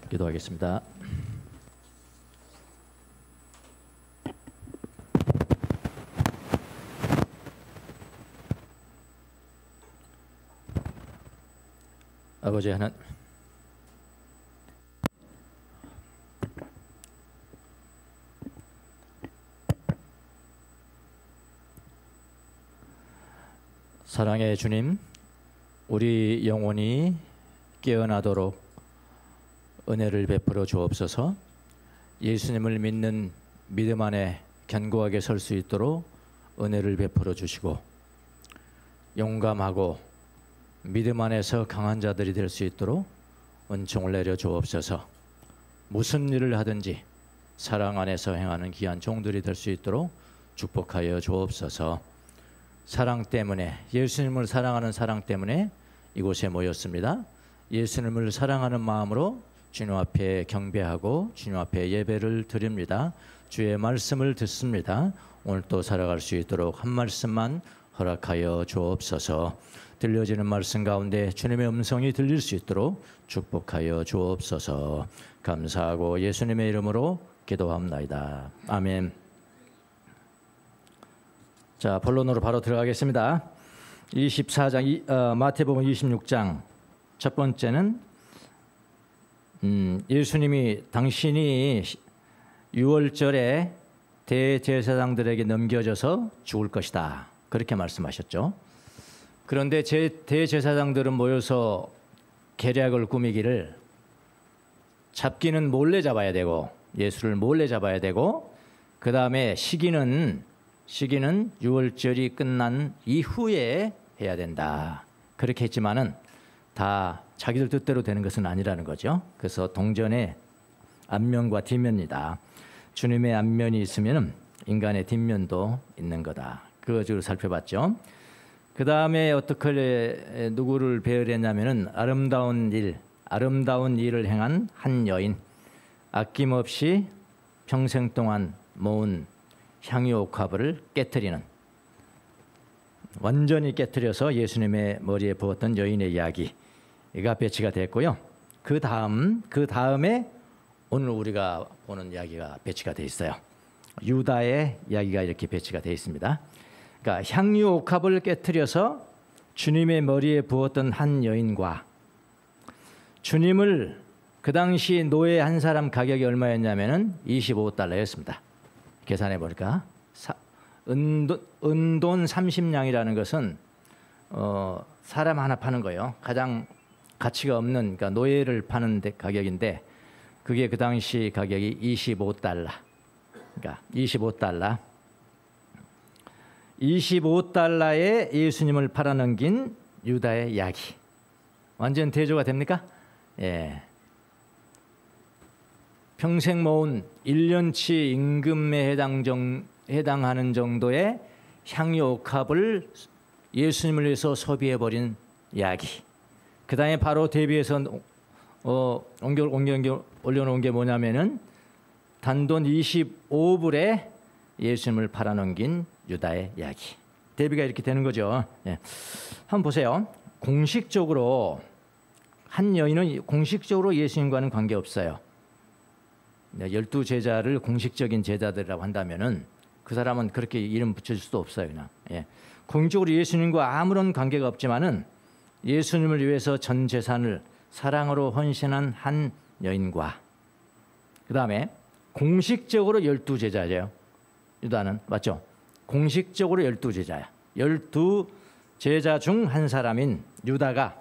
기도하겠습니다. 아버지 하나님, 사랑의 주님, 우리 영혼이 깨어나도록 은혜를 베풀어 주옵소서. 예수님을 믿는 믿음 안에 견고하게 설 수 있도록 은혜를 베풀어 주시고, 용감하고 믿음 안에서 강한 자들이 될 수 있도록 은총을 내려 주옵소서. 무슨 일을 하든지 사랑 안에서 행하는 귀한 종들이 될 수 있도록 축복하여 주옵소서. 사랑 때문에, 예수님을 사랑하는 사랑 때문에 이곳에 모였습니다. 예수님을 사랑하는 마음으로 주님 앞에 경배하고 주님 앞에 예배를 드립니다. 주의 말씀을 듣습니다. 오늘 또 살아갈 수 있도록 한 말씀만 허락하여 주옵소서. 들려지는 말씀 가운데 주님의 음성이 들릴 수 있도록 축복하여 주옵소서. 감사하고 예수님의 이름으로 기도합나이다. 아멘. 자, 본론으로 바로 들어가겠습니다. 24장, 마태복음 26장 첫 번째는 예수님이 당신이 6월절에 대제사장들에게 넘겨져서 죽을 것이다, 그렇게 말씀하셨죠. 그런데 대제사장들은 모여서 계략을 꾸미기를 잡기는 몰래 잡아야 되고, 예수를 몰래 잡아야 되고, 그 다음에 시기는 6월절이 끝난 이후에 해야 된다, 그렇게 했지만은 다 자기들 뜻대로 되는 것은 아니라는 거죠. 그래서 동전의 앞면과 뒷면이다. 주님의 앞면이 있으면 인간의 뒷면도 있는 거다. 그거 주로 살펴봤죠. 그 다음에 어떻게 누구를 배열했냐면은 아름다운 일을 행한 한 여인, 아낌없이 평생 동안 모은 향유옥합을 깨트리는, 완전히 깨트려서 예수님의 머리에 부었던 여인의 이야기가 배치가 됐고요. 그 다음에 오늘 우리가 보는 이야기가 배치가 돼 있어요. 유다의 이야기가 이렇게 배치가 돼 있습니다. 그러니까 향유옥합을 깨트려서 주님의 머리에 부었던 한 여인과, 주님을 그 당시 노예 한 사람 가격이 얼마였냐면은 25달러였습니다. 계산해 보니까 은돈 30냥이라는 것은 사람 하나 파는 거예요. 가장 가치가 없는, 그러니까 노예를 파는 데 가격인데, 그게 그 당시 가격이 25달러. 그러니까 25달러에 예수님을 팔아넘긴 유다의 이야기. 완전 대조가 됩니까? 예. 평생 모은 1년치 임금에 해당하는 정도의 향유옥합을 예수님을 위해서 소비해버린 이야기. 그 다음에 바로 대비해서 올려놓은 게 뭐냐면은 단돈 25불에 예수님을 팔아넘긴 유다의 이야기. 대비가 이렇게 되는 거죠. 예. 한번 보세요. 공식적으로 한 여인은 공식적으로 예수님과는 관계없어요. 12제자를 공식적인 제자들이라고 한다면은 그 사람은 그렇게 이름 붙여줄 수도 없어요. 그냥. 예. 공식적으로 예수님과 아무런 관계가 없지만은 예수님을 위해서 전 재산을 사랑으로 헌신한 한 여인과, 그 다음에 공식적으로 12제자예요. 유다는, 맞죠? 공식적으로 12제자야. 12제자 중 한 사람인 유다가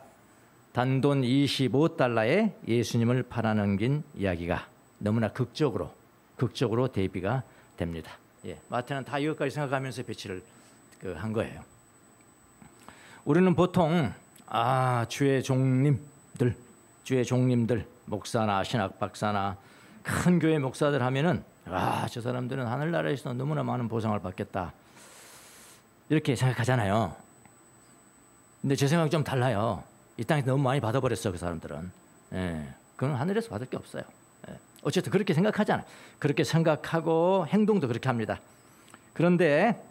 단돈 25달러에 예수님을 팔아넘긴 이야기가 너무나 극적으로 대비가 됩니다. 예, 마태는 다 이것까지 생각하면서 배치를 한 거예요. 우리는 보통 주의 종님들, 목사나 신학 박사나 큰 교회 목사들 하면은 저 사람들은 하늘나라에서 너무나 많은 보상을 받겠다, 이렇게 생각하잖아요. 근데 제 생각이 좀 달라요. 이 땅에서 너무 많이 받아버렸어, 그 사람들은. 예, 그건 하늘에서 받을 게 없어요. 예, 어쨌든 그렇게 생각하잖아요. 그렇게 생각하고 행동도 그렇게 합니다. 그런데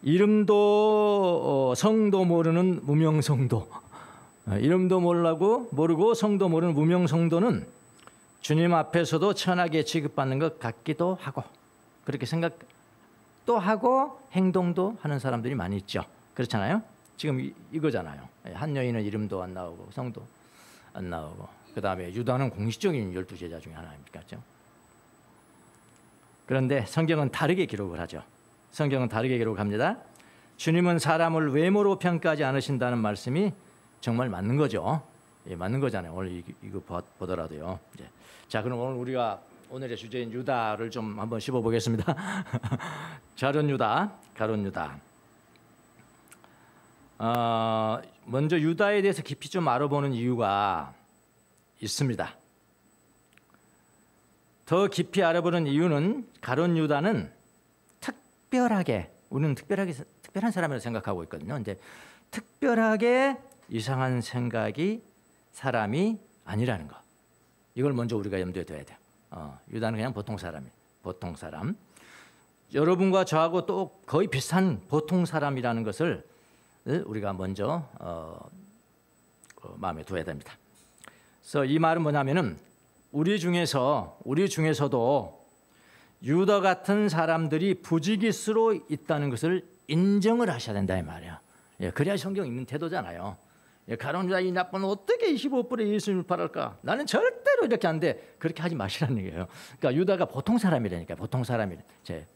이름도 성도 모르는 무명성도, 이름도 모르고 성도 모르는 무명 성도는 주님 앞에서도 천하게 취급받는 것 같기도 하고 그렇게 생각도 하고 행동도 하는 사람들이 많이 있죠. 그렇잖아요. 지금 이거잖아요. 한 여인은 이름도 안 나오고 성도 안 나오고 그 다음에 유다는 공식적인 12제자 중에 하나입니까? 그렇죠? 그런데 성경은 다르게 기록을 하죠. 성경은 다르게 기록합니다. 주님은 사람을 외모로 평가하지 않으신다는 말씀이 정말 맞는 거죠. 예, 맞는 거잖아요. 오늘 이거 보더라도요. 이제. 자, 그럼 오늘의 주제인 유다를 좀 한번 씹어보겠습니다. 가룟 유다. 먼저 유다에 대해서 깊이 좀 알아보는 이유가 있습니다. 더 깊이 알아보는 이유는 가룟 유다는 우리는 특별한 사람이라고 생각하고 있거든요. 이제 특별하게 이상한 생각이 사람이 아니라는 거. 이걸 먼저 우리가 염두에 둬야 돼요. 유다는 그냥 보통 사람. 여러분과 저하고 또 거의 비슷한 보통 사람이라는 것을 우리가 먼저 마음에 둬야 됩니다. 그래서 이 말은 뭐냐면은 우리 중에서도 유다 같은 사람들이 부지기수로 있다는 것을 인정을 하셔야 된다 이 말이야. 예, 그래야 성경 읽는 태도잖아요. 예, 가룟 유다 이 나쁜 어떻게 25불에 예수님을 팔을까? 나는 절대로 이렇게 안 돼. 그렇게 하지 마시라는 얘기예요. 그러니까 유다가 보통 사람이라니까. 보통 사람이래.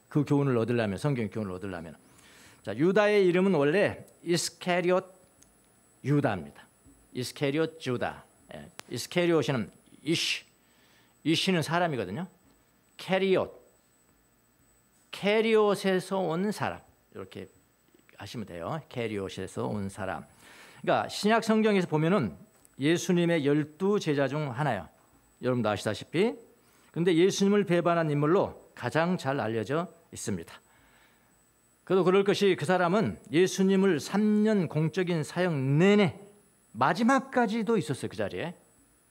그 교훈을 얻으려면 성경 교훈을 얻으려면 자, 유다의 이름은 원래 이스케리옷 유다입니다. 이스케리옷 유다. 예, 이스케리옷은 이시는 사람이거든요. 캐리옷에서 온 사람 이렇게 하시면 돼요. 캐리옷에서 온 사람. 그러니까 신약 성경에서 보면은 예수님의 12제자 중 하나예요. 여러분도 아시다시피. 그런데 예수님을 배반한 인물로 가장 잘 알려져 있습니다. 그래도 그럴 것이 그 사람은 예수님을 3년 공적인 사역 내내 마지막까지도 있었어요. 그 자리에.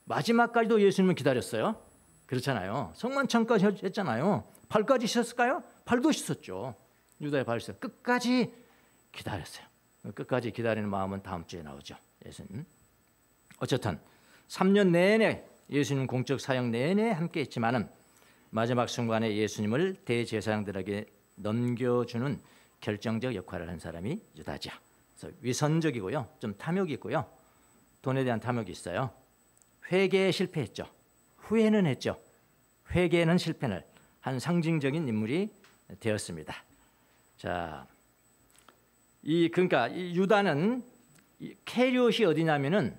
마지막까지도 예수님을 기다렸어요. 그렇잖아요. 성만찬까지 했잖아요. 발까지 씻었을까요? 발도 씻었죠. 유다의 발을 씻었어요. 끝까지 기다렸어요. 끝까지 기다리는 마음은 다음 주에 나오죠. 예수님. 어쨌든 3년 내내 예수님 공적 사역 내내 함께 했지만은 마지막 순간에 예수님을 대제사장들에게 넘겨주는 결정적 역할을 한 사람이 유다죠. 그래서 위선적이고요. 좀 탐욕이 있고요. 돈에 대한 탐욕이 있어요. 회개에 실패했죠. 후회는 했죠. 회개는 실패를 한 상징적인 인물이 되었습니다. 자, 그러니까 이 유다는 캐리옷이 어디냐면은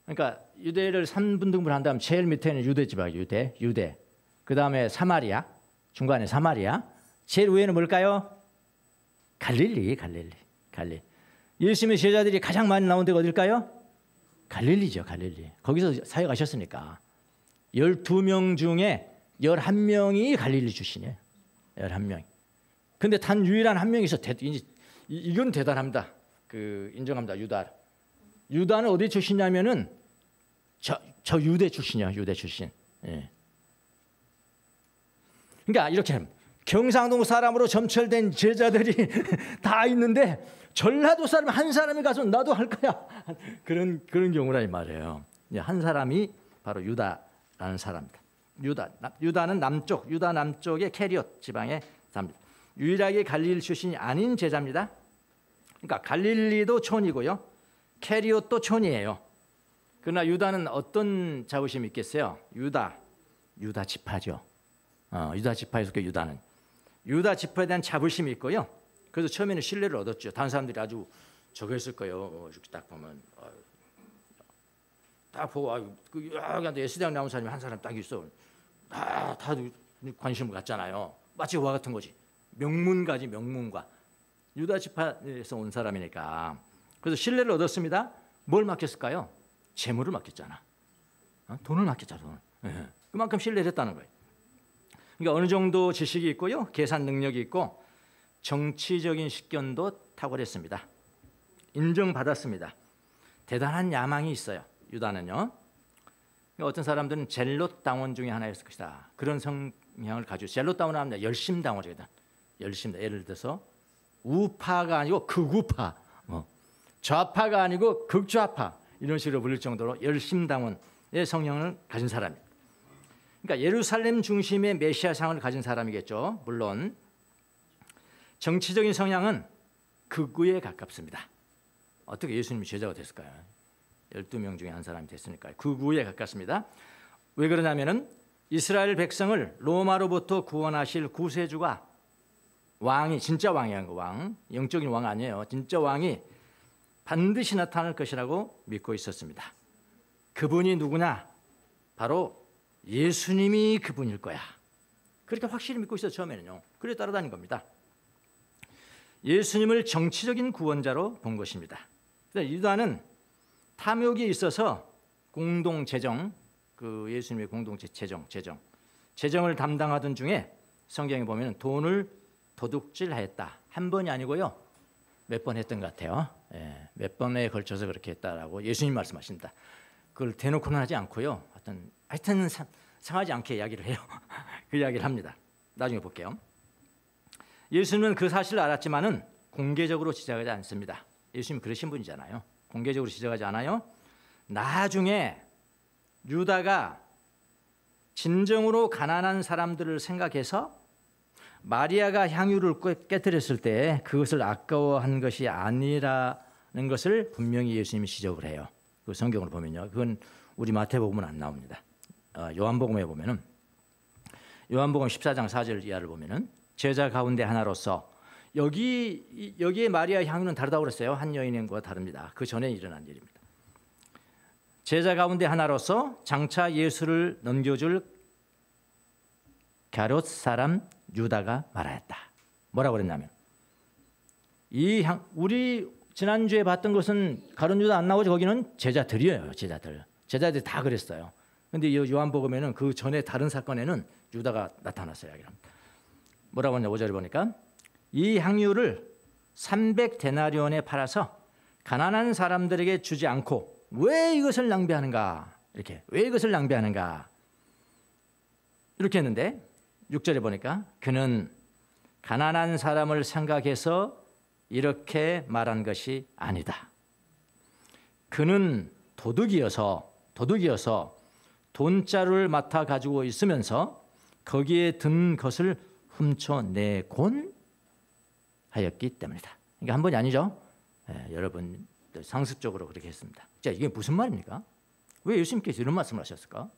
그러니까 유대를 3분등분 한다면 제일 밑에는 유대 지방 유대. 그 다음에 사마리아, 중간에 사마리아. 제일 위에는 뭘까요? 갈릴리. 예수님의 제자들이 가장 많이 나온 데가 어딜까요? 갈릴리죠. 거기서 사역하셨으니까 12명 중에 11명이 갈릴리 출신이에요. 11명. 근데 단 유일한 한 명이 있어. 이건 대단합니다. 인정합니다. 유다는 어디 출신이냐면은 저 유대 출신이야. 유대 출신. 예. 그러니까 이렇게 경상도 사람으로 점철된 제자들이 다 있는데 전라도 사람 한 사람이 가서 나도 할 거야. 그런 경우라 이 말이에요. 한 사람이 바로 유다라는 사람입니다. 유다는 유다 남쪽의 캐리옷 지방의 사람입니다. 유일하게 갈릴리 출신이 아닌 제자입니다. 그러니까 갈릴리도 촌이고요. 캐리옷도 촌이에요. 그러나 유다는 어떤 자부심이 있겠어요? 유다 지파죠. 유다 지파에 속해 유다는. 유다 지파에 대한 자부심이 있고요. 그래서 처음에는 신뢰를 얻었죠. 다른 사람들이 아주 저거 했을 거예요. 이렇게 딱 보면 딱 보고 여기 예수대학 나온 사람이 한 사람 딱 있어. 다 관심을 갖잖아요. 마치 그와 같은 거지. 명문가. 유다 지파에서 온 사람이니까. 그래서 신뢰를 얻었습니다. 뭘 맡겼을까요? 재물을 맡겼잖아. 돈을 맡겼잖아. 돈. 네. 그만큼 신뢰를 했다는 거예요. 그러니까 어느 정도 지식이 있고요. 계산 능력이 있고 정치적인 식견도 탁월했습니다. 인정받았습니다. 대단한 야망이 있어요. 유다는요. 그러니까 어떤 사람들은 젤롯 당원 중에 하나였을 것이다. 그런 성향을 가지고 젤롯 당원을 하면 열심 당원이거든. 예를 들어서 우파가 아니고 극우파. 좌파가 아니고 극좌파 이런 식으로 불릴 정도로 열심당원의 성향을 가진 사람입니다. 그러니까 예루살렘 중심의 메시아상을 가진 사람이겠죠. 물론 정치적인 성향은 극우에 가깝습니다. 어떻게 예수님이 제자가 됐을까요? 12명 중에 한 사람이 됐으니까요. 극우에 가깝습니다. 왜 그러냐면은 이스라엘 백성을 로마로부터 구원하실 구세주가 왕이 진짜 왕이란 거 왕, 영적인 왕 아니에요. 진짜 왕이 반드시 나타날 것이라고 믿고 있었습니다. 그분이 누구냐? 바로 예수님이 그분일 거야. 그렇게 확실히 믿고 있었어요. 처음에는요. 그래 따라다닌 겁니다. 예수님을 정치적인 구원자로 본 것입니다. 유다는 탐욕이 있어서 공동 재정, 그 예수님의 공동 재정을 담당하던 중에 성경에 보면 돈을 도둑질했다. 한 번이 아니고요. 몇 번 했던 것 같아요. 몇 번에 걸쳐서 그렇게 했다라고 예수님 말씀하십니다. 그걸 대놓고는 하지 않고요. 하여튼 상하지 않게 이야기를 해요. 그 이야기를 합니다. 나중에 볼게요. 예수님은 그 사실을 알았지만은 공개적으로 지적하지 않습니다. 예수님 그러신 분이잖아요. 공개적으로 지적하지 않아요. 나중에 유다가 진정으로 가난한 사람들을 생각해서 마리아가 향유를 깨뜨렸을 때 그것을 아까워한 것이 아니라는 것을 분명히 예수님이 지적을 해요. 그 성경으로 보면요. 그건 우리 마태복음은 안 나옵니다. 요한복음에 보면은 요한복음 14장 4절 이하를 보면은 제자 가운데 하나로서 여기에 마리아 향유는 다르다고 그랬어요. 한 여인과 다릅니다. 그 전에 일어난 일입니다. 제자 가운데 하나로서 장차 예수를 넘겨줄 갸롯 사람 유다가 말하였다. 뭐라고 그랬냐면 우리 지난주에 봤던 것은 가룟 유다 안 나오죠. 거기는 제자들이에요. 제자들이 다 그랬어요. 그런데 요한복음에는 그 전에 다른 사건에는 유다가 나타났어요. 뭐라고 하냐 5절에 보니까 이 향유를 300데나리온에 팔아서 가난한 사람들에게 주지 않고 왜 이것을 낭비하는가? 왜 이것을 낭비하는가? 이렇게 했는데 6절에 보니까 그는 가난한 사람을 생각해서 이렇게 말한 것이 아니다. 그는 도둑이어서 돈자루를 맡아 가지고 있으면서 거기에 든 것을 훔쳐내곤 하였기 때문이다. 이게 한 번이 아니죠. 여러분 상습적으로 그렇게 했습니다. 자, 이게 무슨 말입니까? 왜 예수님께서 이런 말씀을 하셨을까?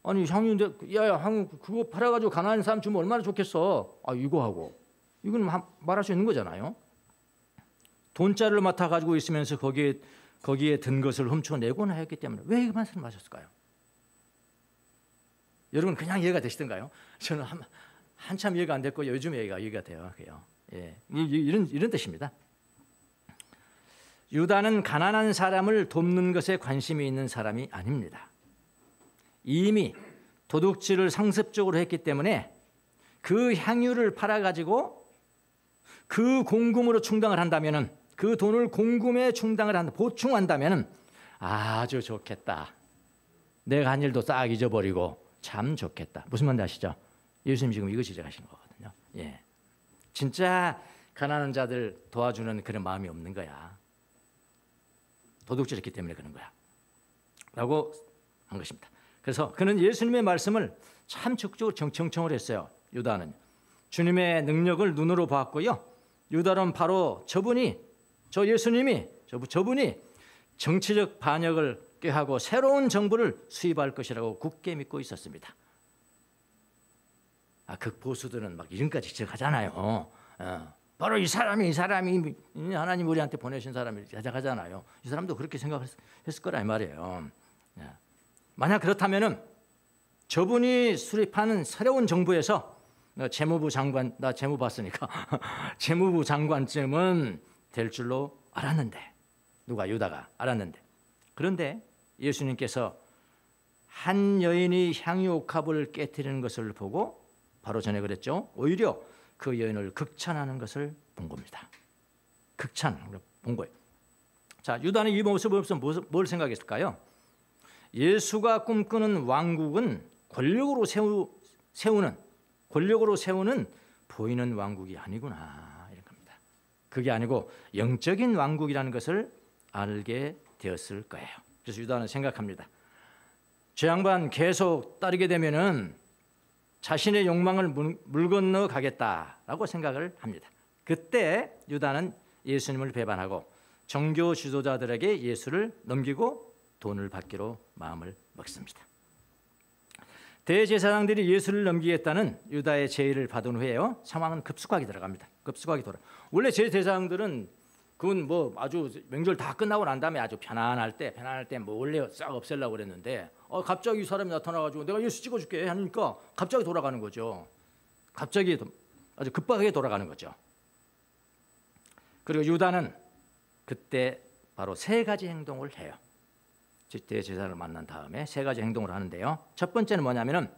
아니 향유인데 향유 그거 팔아가지고 가난한 사람 주면 얼마나 좋겠어. 이거 하고 이건 말할 수 있는 거잖아요. 돈자를 맡아 가지고 있으면서 거기에 든 것을 훔쳐내곤 하였기 때문에 왜 이 말씀을 하셨을까요? 여러분 그냥 이해가 되시던가요? 저는 한참 이해가 안 됐고 요즘 이해가 돼요. 이런 뜻입니다. 유다는 가난한 사람을 돕는 것에 관심이 있는 사람이 아닙니다. 이미 도둑질을 상습적으로 했기 때문에 그 향유를 팔아가지고 그 공금으로 충당을 한다면은 그 돈을 공금에 보충한다면은 아주 좋겠다. 내가 한 일도 싹 잊어버리고 참 좋겠다. 무슨 말인지 아시죠? 예수님 지금 이거 지적하시는 거거든요. 진짜 가난한 자들 도와주는 그런 마음이 없는 거야. 도둑질했기 때문에 그런 거야. 라고 한 것입니다. 그래서 그는 예수님의 말씀을 참 적극적으로 정청을 했어요. 유다는 주님의 능력을 눈으로 봤고요. 유다는 바로 저분이 정치적 반역을 꾀하고 새로운 정부를 수입할 것이라고 굳게 믿고 있었습니다. 극보수들은 막 이름까지 지적하잖아요. 바로 이 사람이 하나님 우리한테 보내신 사람이 자작하잖아요. 이 사람도 그렇게 생각했을 거라 이 말이에요. 만약 그렇다면은 저분이 수립하는 새로운 정부에서 재무부 장관, 나 재무 봤으니까 재무부 장관쯤은 될 줄로 알았는데 유다가 알았는데 그런데 예수님께서 한 여인이 향유 옥합을 깨뜨리는 것을 보고 바로 전에 그랬죠. 오히려 그 여인을 극찬하는 것을 본 겁니다. 극찬 본 거예요. 자, 유다는 이 모습을 보면서 뭘 생각했을까요? 예수가 꿈꾸는 왕국은 권력으로 세우는 보이는 왕국이 아니구나 이런 겁니다. 그게 아니고 영적인 왕국이라는 것을 알게 되었을 거예요. 그래서 유다는 생각합니다. 저 양반 계속 따르게 되면은 자신의 욕망을 물 건너 가겠다라고 생각을 합니다. 그때 유다는 예수님을 배반하고 종교 지도자들에게 예수를 넘기고 돈을 받기로 마음을 먹습니다. 대제사장들이 예수를 넘기겠다는 유다의 제의를 받은 후에요, 상황은 급속하게 들어갑니다. 급속하게 돌아. 원래 제사장들은 그건 뭐 아주 명절 다 끝나고 난 다음에 아주 편안할 때 뭐 원래 싹 없애려고 그랬는데 갑자기 이 사람이 나타나가지고 내가 예수 찍어줄게 하니까 갑자기 돌아가는 거죠. 갑자기 아주 급하게 돌아가는 거죠. 그리고 유다는 그때 바로 세 가지 행동을 해요. 대제사장을 만난 다음에 세 가지 행동을 하는데요. 첫 번째는 뭐냐면은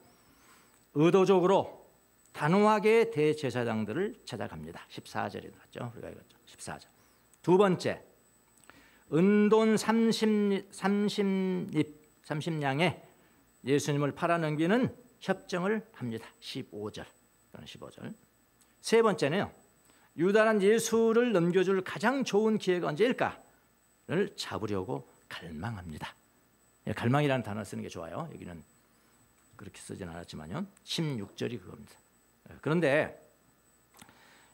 의도적으로 단호하게 대제사장들을 찾아갑니다. 14절에 나왔죠. 우리가 읽었죠. 14절. 두 번째, 은돈 30냥에 예수님을 팔아넘기는 협정을 합니다. 15절. 세 번째는요, 유다는 예수를 넘겨줄 가장 좋은 기회가 언제일까를 잡으려고 갈망합니다. 갈망이라는 단어를 쓰는 게 좋아요. 여기는 그렇게 쓰진 않았지만요. 16절이 그겁니다. 그런데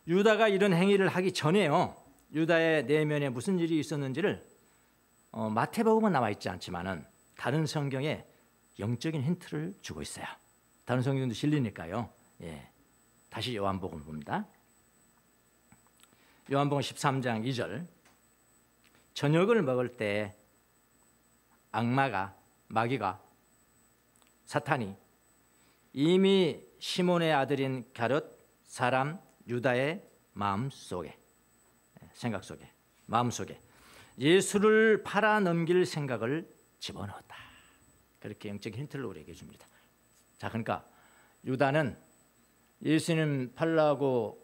유다가 이런 행위를 하기 전에요, 유다의 내면에 무슨 일이 있었는지를 마태복음은 나와 있지 않지만은 다른 성경에 영적인 힌트를 주고 있어요. 다른 성경도 실리니까요. 예. 다시 요한복음 봅니다. 요한복음 13장 2절. 저녁을 먹을 때 마귀가 사탄이 이미 시몬의 아들인 가룟 사람 유다의 마음속에 예수를 팔아넘길 생각을 집어넣었다. 그렇게 영적인 힌트를 우리에게 줍니다. 자, 그러니까 유다는 예수님 팔라고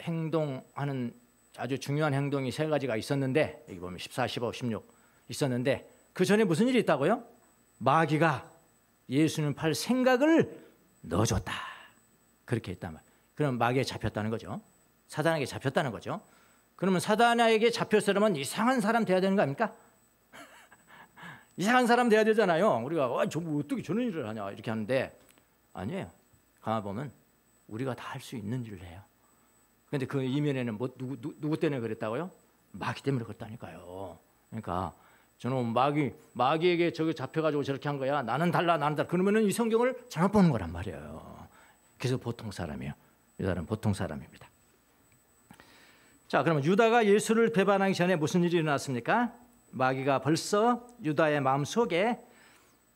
행동하는 아주 중요한 행동이 세 가지가 있었는데, 여기 보면 14, 15, 16 있었는데 그 전에 무슨 일이 있다고요? 마귀가 예수님 팔 생각을 넣어줬다. 그렇게 했단 말이에요. 그럼 마귀에 잡혔다는 거죠. 사단에게 잡혔다는 거죠. 그러면 사단에게 잡혔으면 이상한 사람 돼야 되는 거 아닙니까? 이상한 사람 돼야 되잖아요. 우리가 어떻게 저런 일을 하냐 이렇게 하는데 아니에요. 가만 보면 우리가 다 할 수 있는 일을 해요. 그런데 그 이면에는 누구 때문에 그랬다고요? 마귀 때문에 그랬다니까요. 그러니까 저는 마귀에게 저기 잡혀가지고 저렇게 한 거야. 나는 달라. 그러면은 이 성경을 잘못 보는 거란 말이에요. 그래서 보통 사람이에요. 유다는 보통 사람입니다. 자, 그러면 유다가 예수를 배반하기 전에 무슨 일이 일어났습니까? 마귀가 벌써 유다의 마음 속에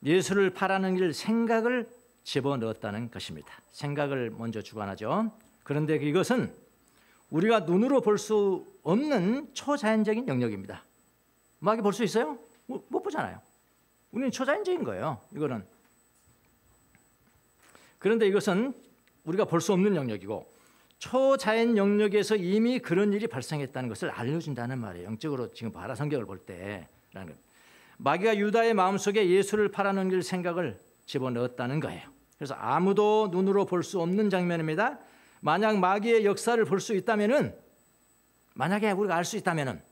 예수를 팔아넘길 생각을 집어넣었다는 것입니다. 생각을 먼저 주관하죠. 그런데 이것은 우리가 눈으로 볼 수 없는 초자연적인 영역입니다. 마귀 볼 수 있어요? 못 보잖아요. 우리는 초자연적인 거예요. 이거는. 그런데 이것은 우리가 볼 수 없는 영역이고 초자연 영역에서 이미 그런 일이 발생했다는 것을 알려준다는 말이에요. 영적으로 지금 봐라, 성경을 볼 때라는 것. 마귀가 유다의 마음속에 예수를 팔아넘길 생각을 집어넣었다는 거예요. 그래서 아무도 눈으로 볼 수 없는 장면입니다. 만약 마귀의 역사를 볼 수 있다면은, 만약에 우리가 알 수 있다면은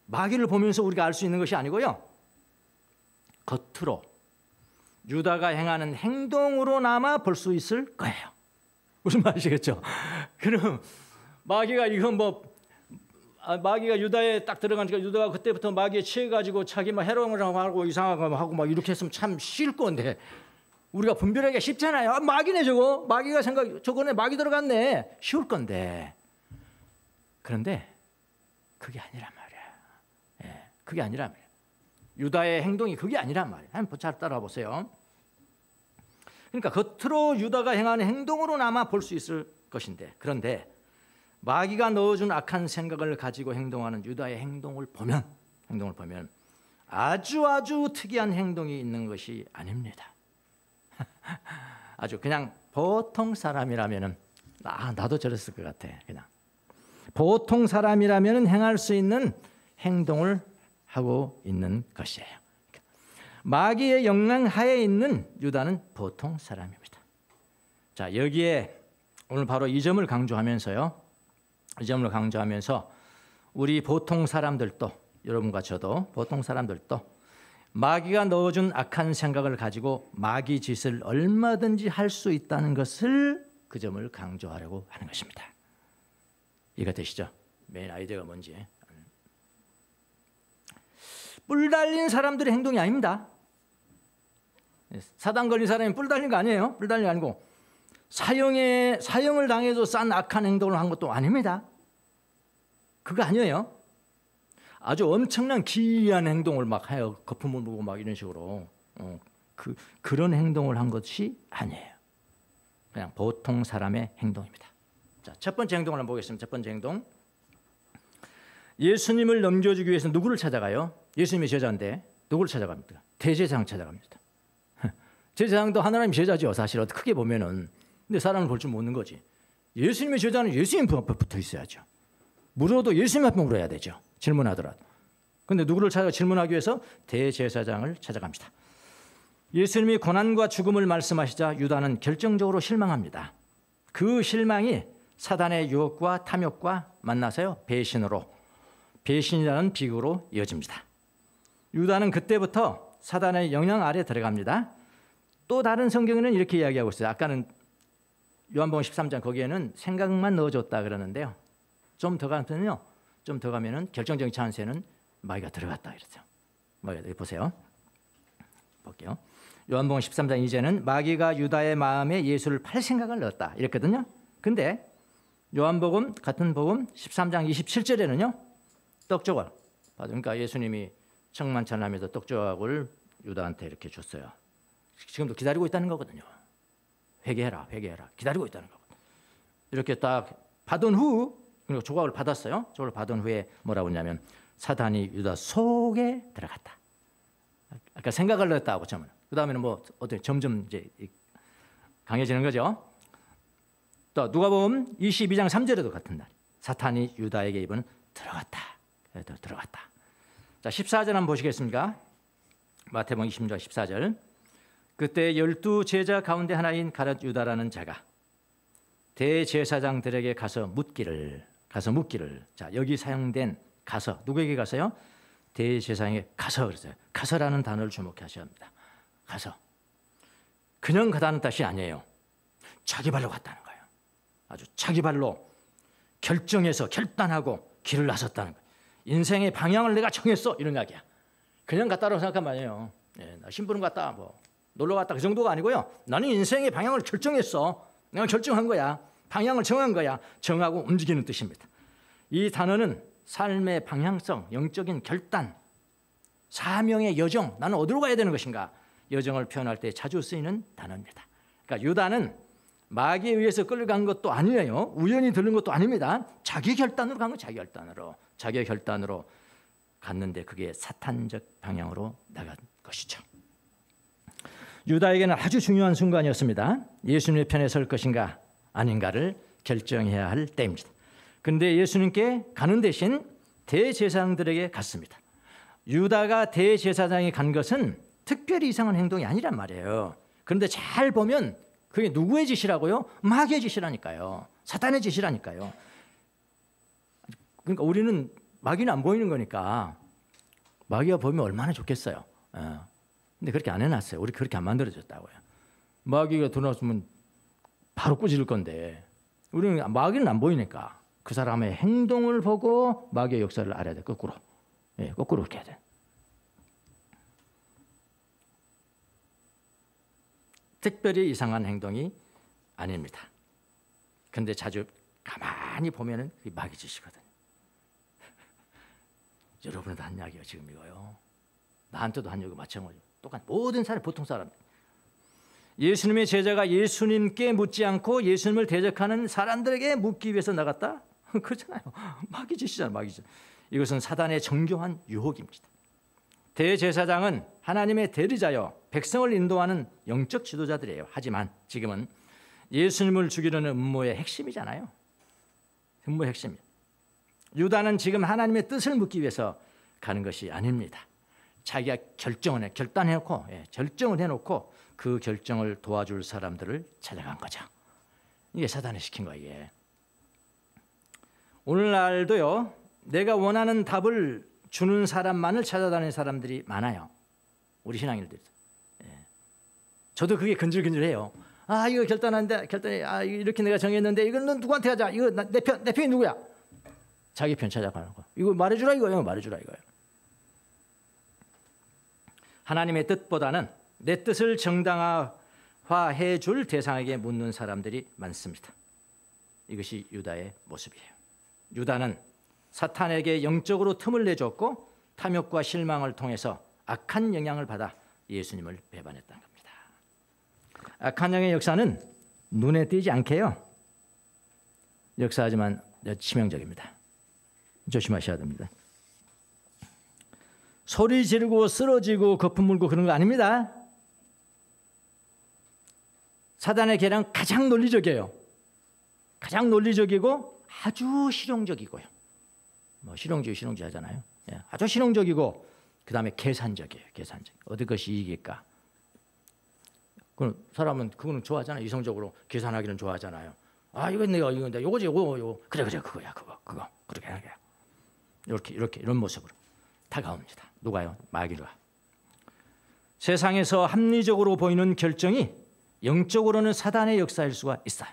마귀를 보면서 우리가 알 수 있는 것이 아니고요, 겉으로 유다가 행하는 행동으로나마 볼 수 있을 거예요. 무슨 말이시겠죠? 그럼 마귀가 마귀가 유다에 딱 들어가니까 유다가 그때부터 마귀에 취해가지고 자기 해롱을 하고 이상한 거 하고 막 이렇게 했으면 참 쉬울 건데, 우리가 분별하기가 쉽잖아요. 마귀네 저거. 마귀가 저거네 마귀 들어갔네. 쉬울 건데. 그런데 그게 아니란 말이야. 예, 그게 아니란 말이야. 유다의 행동이 그게 아니란 말이에요. 한번 잘 따라와 보세요. 그러니까 겉으로 유다가 행하는 행동으로나마 볼 수 있을 것인데, 그런데 마귀가 넣어준 악한 생각을 가지고 행동하는 유다의 행동을 보면 아주 특이한 행동이 있는 것이 아닙니다. 아주 그냥 보통 사람이라면은 나도 저랬을 것 같아. 그냥 보통 사람이라면은 행할 수 있는 행동을 하고 있는 것이에요. 마귀의 영향 하에 있는 유다는 보통 사람입니다. 자, 여기에 오늘 바로 이 점을 강조하면서요, 이 점을 강조하면서 우리 보통 사람들도, 여러분과 저도 보통 사람들도 마귀가 넣어준 악한 생각을 가지고 마귀 짓을 얼마든지 할 수 있다는 것을, 그 점을 강조하려고 하는 것입니다. 이해가 되시죠? 메인 아이디어가 뭔지. 뿔 달린 사람들의 행동이 아닙니다. 사단 걸린 사람이 뿔 달린 거 아니에요. 뿔 달린 거 아니고 사형을 당해서 싼 악한 행동을 한 것도 아닙니다. 그거 아니에요. 아주 엄청난 기이한 행동을 막 해요. 거품을 부고 막 이런 식으로 그런 행동을 한 것이 아니에요. 그냥 보통 사람의 행동입니다. 자, 첫 번째 행동을 한번 보겠습니다. 첫 번째 행동. 예수님을 넘겨주기 위해서 누구를 찾아가요? 예수님이 제자인데 누구를 찾아갑니까? 대제사장 찾아갑니다. 제사장도 하나님 제자죠. 사실 크게 보면은. 근데 사람을 볼 줄 모르는 거지. 예수님의 제자는 예수님 앞에 붙어 있어야죠. 물어도 예수님 앞에 물어야 되죠. 질문하더라도. 근데 누구를 찾아 질문하기 위해서 대제사장을 찾아갑니다. 예수님이 고난과 죽음을 말씀하시자 유다는 결정적으로 실망합니다. 그 실망이 사단의 유혹과 탐욕과 만나서요, 배신이라는 비극으로 이어집니다. 유다는 그때부터 사단의 영향 아래 들어갑니다. 또 다른 성경에는 이렇게 이야기하고 있어요. 아까는 요한복음 13장 거기에는 생각만 넣어줬다 그러는데요. 좀 더 가면요, 좀 더 가면은 결정적인 찬스에는 마귀가 들어갔다 이랬죠. 마귀가 보세요. 볼게요. 요한복음 13장 2절은 마귀가 유다의 마음에 예수를 팔 생각을 넣었다 이랬거든요. 근데 요한복음 같은 복음 13장 27절에는요, 떡조각, 그러니까 예수님이 청만찬하면서 떡조각을 유다한테 이렇게 줬어요. 지금도 기다리고 있다는 거거든요. 회개해라, 회개해라. 기다리고 있다는 거거든요. 이렇게 딱 받은 후, 그리고 조각을 받았어요. 조각을 받은 후에 뭐라고 했냐면 사단이 유다 속에 들어갔다. 아까 생각을 넣었다고 처음에. 그 다음에는 뭐 어떻게 점점 이제 강해지는 거죠. 또 누가복음 22장 3절에도 같은 날, 사탄이 유다에게 입은 들어갔다. 들어갔다. 자, 14절 한번 보시겠습니까? 마태복음 20장 14절. 그때 12 제자 가운데 하나인 가룟 유다라는 자가 대제사장들에게 가서 묻기를. 자, 여기 사용된 가서, 누구에게 가서요? 대제사장에게 가서 그랬어요. 가서라는 단어를 주목하셔야 합니다. 가서. 그냥 가다는 뜻이 아니에요. 자기 발로 갔다는 거예요. 아주 자기 발로 결정해서 결단하고 길을 나섰다는 거예요. 인생의 방향을 내가 정했어, 이런 이야기야. 그냥 갔다라고 생각하면 아니에요. 나 심부름 갔다, 뭐 놀러 갔다, 그 정도가 아니고요. 나는 인생의 방향을 결정했어. 내가 결정한 거야. 방향을 정한 거야. 정하고 움직이는 뜻입니다. 이 단어는 삶의 방향성, 영적인 결단, 사명의 여정, 나는 어디로 가야 되는 것인가, 여정을 표현할 때 자주 쓰이는 단어입니다. 그러니까 유다는 마귀에 의해서 끌려간 것도 아니에요. 우연히 들은 것도 아닙니다. 자기 결단으로 간 거예요. 자기 결단으로 갔는데 그게 사탄적 방향으로 나간 것이죠. 유다에게는 아주 중요한 순간이었습니다. 예수님의 편에 설 것인가 아닌가를 결정해야 할 때입니다. 그런데 예수님께 가는 대신 대제사장들에게 갔습니다. 유다가 대제사장에 간 것은 특별히 이상한 행동이 아니란 말이에요. 그런데 잘 보면 그게 누구의 짓이라고요? 마귀의 짓이라니까요. 사탄의 짓이라니까요. 그러니까 우리는 마귀는 안 보이는 거니까 마귀가 보이면 얼마나 좋겠어요. 근데 그렇게 안 해놨어요. 우리 그렇게 안 만들어졌다고요. 마귀가 들어왔으면 바로 꾸짖을 건데 우리는 마귀는 안 보이니까 그 사람의 행동을 보고 마귀의 역사를 알아야 돼. 거꾸로. 거꾸로 그렇게 해야 돼. 특별히 이상한 행동이 아닙니다. 그런데 자주 가만히 보면은 그게 마귀 짓이거든요. 여러분한테 한 이야기가 지금 이거요. 나한테도 한 이야기 마찬가지예요. 똑같은 모든 사람, 보통 사람. 예수님의 제자가 예수님께 묻지 않고 예수님을 대적하는 사람들에게 묻기 위해서 나갔다? 그렇잖아요. 마귀 짓이잖아요. 마귀 짓. 이것은 사단의 정교한 유혹입니다. 대제사장은 하나님의 대리자여 백성을 인도하는 영적 지도자들이에요. 하지만 지금은 예수님을 죽이려는 음모의 핵심이잖아요. 음모의 핵심이에요. 유다는 지금 하나님의 뜻을 묻기 위해서 가는 것이 아닙니다. 자기가 결정을 해놓고 그 결정을 도와줄 사람들을 찾아간 거죠. 이게 사단이 시킨 거예요. 오늘날도요, 내가 원하는 답을 주는 사람만을 찾아다니는 사람들이 많아요. 우리 신앙인들. 저도 그게 근질근질해요. 아, 이거 결단한데, 이렇게 내가 정했는데, 이건 넌 누구한테 하자. 이거 내 편이 누구야? 자기 편 찾아가는 거. 이거 말해주라 이거예요. 말해주라 이거예요. 하나님의 뜻보다는 내 뜻을 정당화해 줄 대상에게 묻는 사람들이 많습니다. 이것이 유다의 모습이에요. 유다는 사탄에게 영적으로 틈을 내줬고 탐욕과 실망을 통해서 악한 영향을 받아 예수님을 배반했다는 겁니다. 악한 영의 역사는 눈에 띄지 않게요. 역사하지만 치명적입니다. 조심하셔야 됩니다. 소리 지르고 쓰러지고 거품 물고 그런 거 아닙니다. 사단의 계략은 가장 논리적이에요. 가장 논리적이고 아주 실용적이고요. 뭐 실용주의 하잖아요. 아주 실용적이고 그 다음에 계산적이에요. 계산적. 어디 것이 이익일까? 사람은 그거는 좋아하잖아요. 이성적으로 계산하기는 좋아하잖아요. 아, 이건 내가 이건데 요거지 요거 그래 그거야 그거 그렇게 하게. 이렇게 이런 모습으로 다가옵니다. 누가요? 마귀가. 세상에서 합리적으로 보이는 결정이 영적으로는 사단의 역사일 수가 있어요.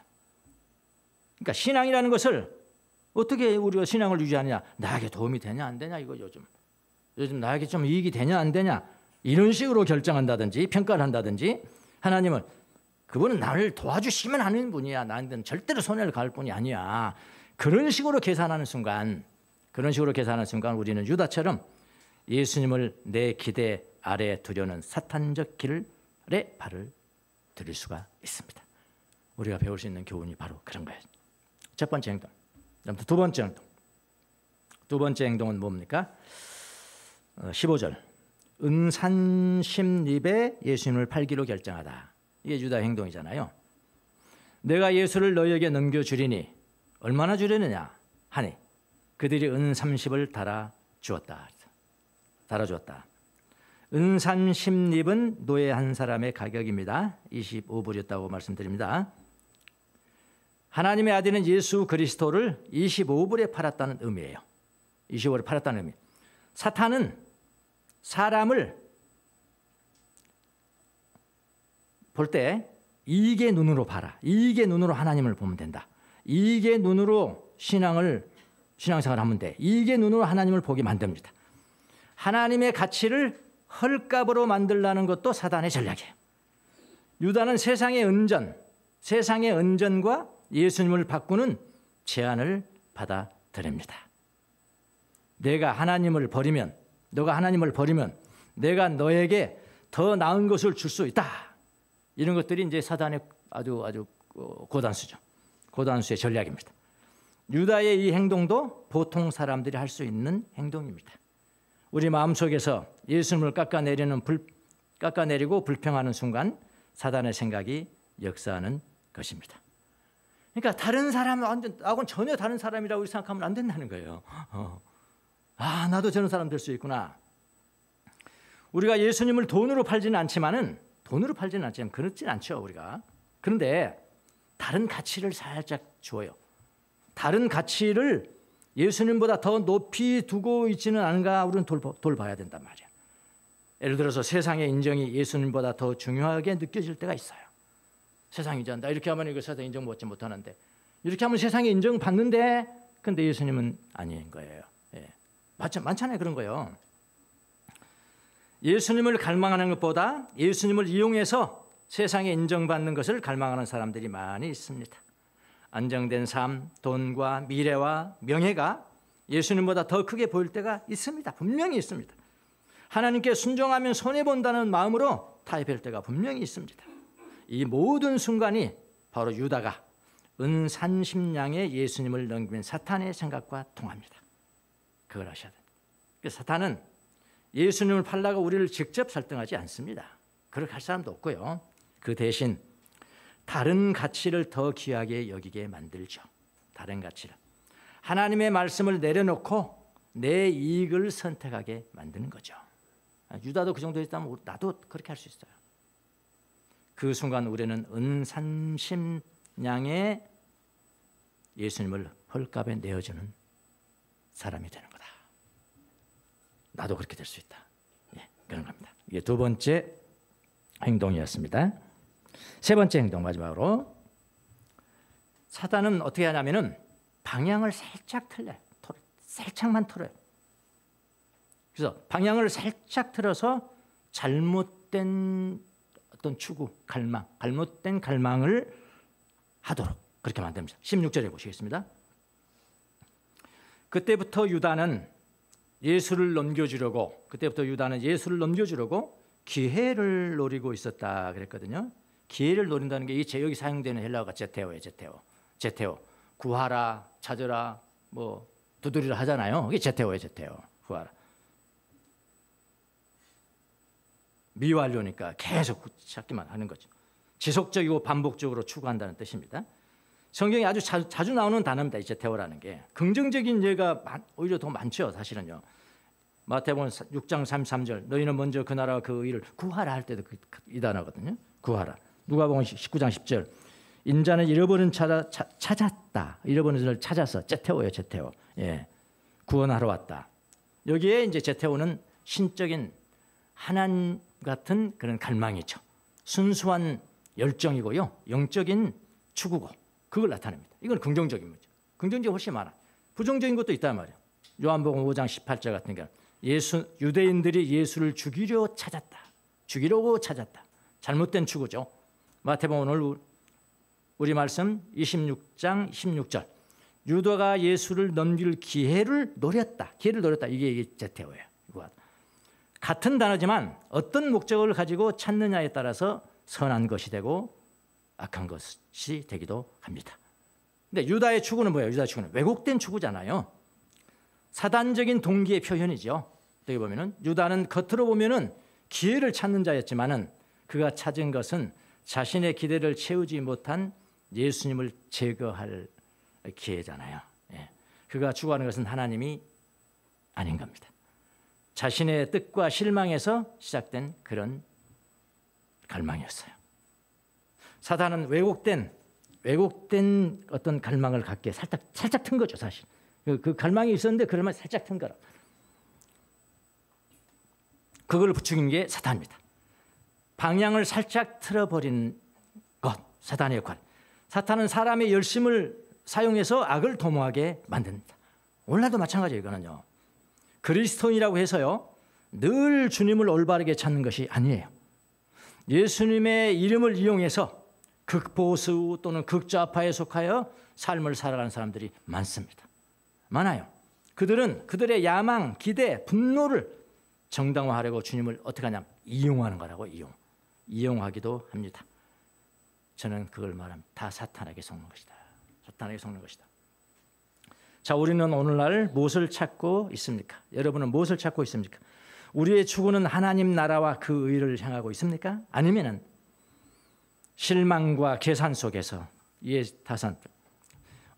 그러니까 신앙이라는 것을 어떻게 우리가 신앙을 유지하느냐? 나에게 도움이 되냐 안 되냐 이거 요즘 나에게 좀 이익이 되냐 안 되냐 이런 식으로 결정한다든지 평가를 한다든지 하나님은 그분은 나를 도와주시면 하는 분이야. 나한테는 절대로 손해를 가할 분이 아니야. 그런 식으로 계산하는 순간 우리는 유다처럼 예수님을 내 기대 아래에 두려는 사탄적 길에 발을 들일 수가 있습니다. 우리가 배울 수 있는 교훈이 바로 그런 거예요. 첫 번째 행동. 두 번째 행동은 뭡니까? 15절. 은산심립에 예수님을 팔기로 결정하다. 이게 유다 행동이잖아요. 내가 예수를 너희에게 넘겨주리니 얼마나 주려느냐 하니 그들이 은 30을 달아주었다. 은 30립은 노예 한 사람의 가격입니다. 25불이었다고 말씀드립니다. 하나님의 아들인 예수 그리스도를 25불에 팔았다는 의미예요. 25불에 팔았다는 의미. 사탄은 사람을 볼 때 이익의 눈으로 봐라. 이익의 눈으로 하나님을 보면 된다. 이익의 눈으로 신앙생활을 하면 돼. 이익의 눈으로 하나님을 보게 만듭니다. 하나님의 가치를 헐값으로 만들라는 것도 사단의 전략이에요. 유다는 세상의 은전과 예수님을 바꾸는 제안을 받아들입니다. 너가 하나님을 버리면 내가 너에게 더 나은 것을 줄 수 있다. 이런 것들이 이제 사단의 아주 고단수죠. 고단수의 전략입니다. 유다의 이 행동도 보통 사람들이 할 수 있는 행동입니다. 우리 마음속에서 예수님을 깎아내리고 불평하는 순간 사단의 생각이 역사하는 것입니다. 그러니까 다른 사람하고는 전혀 다른 사람이라고 생각하면 안 된다는 거예요. 나도 저런 사람 될 수 있구나. 우리가 예수님을 돈으로 팔지는 않지만 그렇진 않죠 우리가. 그런데 다른 가치를 살짝 주어요. 다른 가치를 예수님보다 더 높이 두고 있지는 않은가 우리는 돌봐야 된단 말이야. 예를 들어서 세상의 인정이 예수님보다 더 중요하게 느껴질 때가 있어요. 세상이 나 이렇게 하면 이거 세상 인정 받지 못하는데 이렇게 하면 세상에 인정 받는데 근데 예수님은 아닌 거예요. 많잖아요 그런 거요. 예수님을 갈망하는 것보다 예수님을 이용해서 세상에 인정받는 것을 갈망하는 사람들이 많이 있습니다. 안정된 삶, 돈과 미래와 명예가 예수님보다 더 크게 보일 때가 있습니다. 분명히 있습니다. 하나님께 순종하면 손해본다는 마음으로 타협할 때가 분명히 있습니다. 이 모든 순간이 바로 유다가 은산심량에 예수님을 넘기는 사탄의 생각과 통합니다. 그걸 아셔야 됩니다. 사탄은 예수님을 팔라고 우리를 직접 설득하지 않습니다. 그렇게 할 사람도 없고요. 그 대신 다른 가치를 더 귀하게 여기게 만들죠. 다른 가치를. 하나님의 말씀을 내려놓고 내 이익을 선택하게 만드는 거죠. 유다도 그 정도 있다면 나도 그렇게 할 수 있어요. 그 순간 우리는 은산심량에 예수님을 헐값에 내어주는 사람이 되는 거다. 나도 그렇게 될 수 있다. 예, 그런 겁니다. 이게 두 번째 행동이었습니다. 세 번째 행동 마지막으로 사단은 어떻게 하냐면은 방향을 살짝 틀려요. 살짝만 틀어요. 그래서 방향을 살짝 틀어서 잘못된 어떤 추구, 갈망, 잘못된 갈망을 하도록 그렇게 만듭니다. 16절에 보시겠습니다. 그때부터 유다는 예수를 넘겨주려고 기회를 노리고 있었다 그랬거든요. 기회를 노린다는 게 이 여기 사용되는 헬라어가 제테오예요. 제테오. 구하라, 찾으라, 뭐 두드리라 하잖아요. 이게 제테오예요. 구하라. 미완료니까 계속 찾기만 하는 거죠. 지속적이고 반복적으로 추구한다는 뜻입니다. 성경에 아주 자주 나오는 단어입니다. 이 제테오라는 게. 긍정적인 예가 오히려 더 많죠. 사실은요. 마태복음 6장 33절 너희는 먼저 그 나라와 그 의를 구하라 할 때도 이 단어거든요. 구하라. 누가복음 19장 10절 인자는 잃어버린 찾았다. 잃어버린 것을 찾아서 제테오예요. 제테오. 예. 구원하러 왔다. 여기에 이제 제테오는 신적인 하나님 같은 그런 갈망이죠. 순수한 열정이고요. 영적인 추구고 그걸 나타냅니다. 이건 긍정적인 거죠. 긍정적이 훨씬 많아. 부정적인 것도 있단 말이에요. 요한복음 5장 18절 같은 경우 유대인들이 예수를 죽이려고 찾았다. 잘못된 추구죠. 마태복음 오늘 우리 말씀 26장 16절 유다가 예수를 넘길 기회를 노렸다. 이게 제테오예요. 같은 단어지만 어떤 목적을 가지고 찾느냐에 따라서 선한 것이 되고 악한 것이 되기도 합니다. 근데 유다의 추구는 뭐예요? 유다의 추구는 왜곡된 추구잖아요. 사단적인 동기의 표현이죠. 어떻게 보면은 유다는 겉으로 보면은 기회를 찾는 자였지만은 그가 찾은 것은 자신의 기대를 채우지 못한 예수님을 제거할 기회잖아요. 예. 그가 추구하는 것은 하나님이 아닌 겁니다. 자신의 뜻과 실망에서 시작된 그런 갈망이었어요. 사단은 왜곡된 어떤 갈망을 갖게 살짝 튼 거죠, 사실. 그 갈망이 있었는데 그러면 살짝 튼 거라. 그걸 부추긴 게 사단입니다. 방향을 살짝 틀어버린 것, 사단의 역할. 사탄은 사람의 열심을 사용해서 악을 도모하게 만듭니다. 오늘날도 마찬가지예요, 이거는요. 그리스도인이라고 해서요, 늘 주님을 올바르게 찾는 것이 아니에요. 예수님의 이름을 이용해서 극보수 또는 극좌파에 속하여 삶을 살아가는 사람들이 많아요. 그들은 그들의 야망, 기대, 분노를 정당화하려고 주님을 어떻게 하냐면 이용하는 거라고 이용하기도 합니다. 저는 그걸 말하면 다 사탄에게 속는 것이다. 자, 우리는 오늘날 무엇을 찾고 있습니까? 여러분은 무엇을 찾고 있습니까? 우리의 추구는 하나님 나라와 그 의를 향하고 있습니까? 아니면은 실망과 계산 속에서 이해타산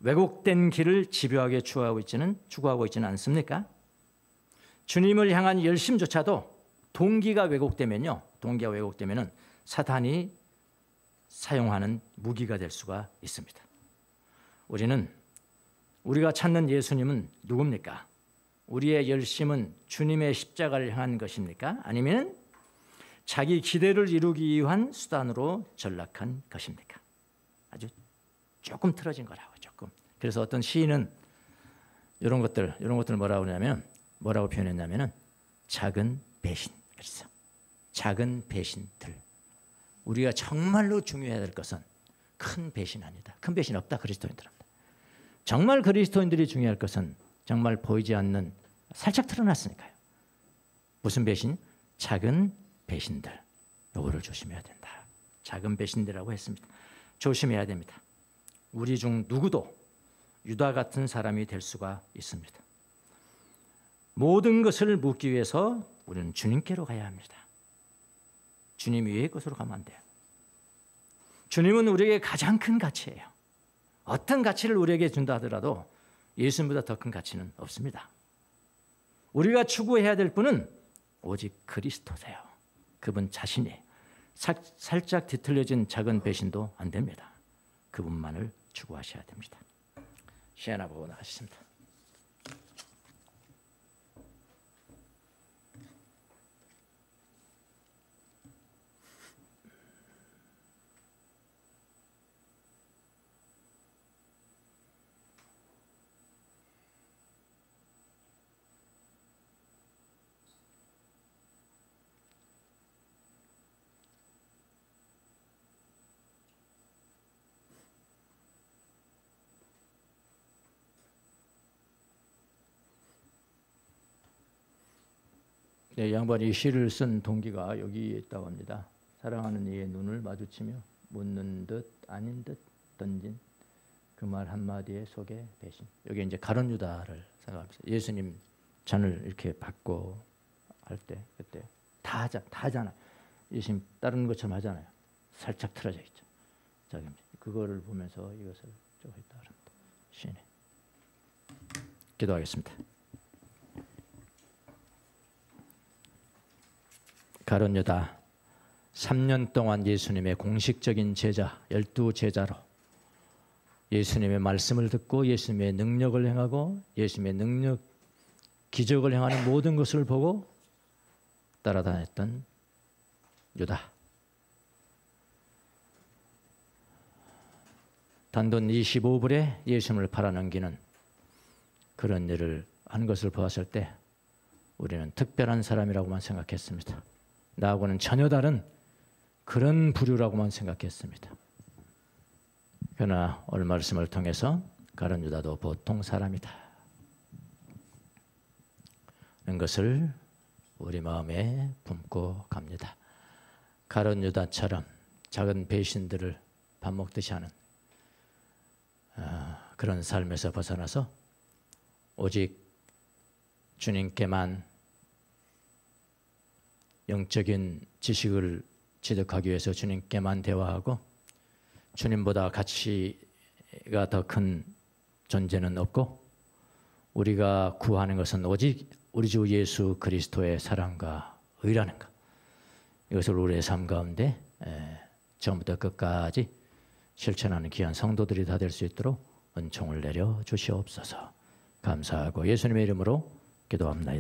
왜곡된 길을 집요하게 추구하고 있지는 않습니까? 주님을 향한 열심조차도 동기가 왜곡되면은 사탄이 사용하는 무기가 될 수가 있습니다. 우리가 찾는 예수님은 누굽니까? 우리의 열심은 주님의 십자가를 향한 것입니까? 아니면 자기 기대를 이루기 위한 수단으로 전락한 것입니까? 아주 조금 틀어진 거라고, 조금. 그래서 어떤 시인은 이런 것들 뭐라고 표현했냐면은 작은 배신. 그래서 작은 배신들. 우리가 정말로 중요해야 될 것은 큰 배신 아니다. 큰 배신 없다, 그리스도인들은. 정말 그리스도인들이 중요할 것은 정말 보이지 않는 살짝 드러났으니까요. 무슨 배신? 작은 배신들. 요거를 조심해야 된다. 작은 배신들이라고 했습니다. 조심해야 됩니다. 우리 중 누구도 유다 같은 사람이 될 수가 있습니다. 모든 것을 묻기 위해서 우리는 주님께로 가야 합니다. 주님 위의 것으로 가면 안 돼요. 주님은 우리에게 가장 큰 가치예요. 어떤 가치를 우리에게 준다 하더라도 예수님보다 더 큰 가치는 없습니다. 우리가 추구해야 될 분은 오직 그리스도세요. 그분 자신이에요. 살짝 뒤틀려진 작은 배신도 안 됩니다. 그분만을 추구하셔야 됩니다. 시아나 보고 나가셨습니다. 네, 양반이 이 시를 쓴 동기가 여기에 있다고 합니다. 사랑하는 이의 눈을 마주치며 묻는 듯 아닌 듯 던진 그 말 한마디에 속에 배신. 여기 이제 가룟 유다를 생각합니다. 예수님 잔을 이렇게 받고 할 때 그때 다 하잖아. 예수님 다른 것처럼 하잖아요. 살짝 틀어져 있죠. 자, 그거를 보면서 이것을 좀 했다 합니다. 시인이. 기도하겠습니다. 가룟 유다 3년 동안 예수님의 공식적인 제자 12제자로 예수님의 말씀을 듣고 예수님의 능력을 행하고 예수님의 능력 기적을 행하는 모든 것을 보고 따라다녔던 유다. 단돈 25불에 예수님을 팔아넘기는 그런 일을 한 것을 보았을 때 우리는 특별한 사람이라고만 생각했습니다. 나하고는 전혀 다른 그런 부류라고만 생각했습니다. 그러나 오늘 말씀을 통해서 가룟 유다도 보통 사람이다 하는 것을 우리 마음에 품고 갑니다. 가룟 유다처럼 작은 배신들을 밥 먹듯이 하는 그런 삶에서 벗어나서 오직 주님께만 영적인 지식을 취득하기 위해서 주님께만 대화하고 주님보다 가치가 더 큰 존재는 없고 우리가 구하는 것은 오직 우리 주 예수 그리스도의 사랑과 의라는 것. 이것을 우리의 삶 가운데 처음부터 끝까지 실천하는 귀한 성도들이 다 될 수 있도록 은총을 내려 주시옵소서. 감사하고 예수님의 이름으로 기도합니다.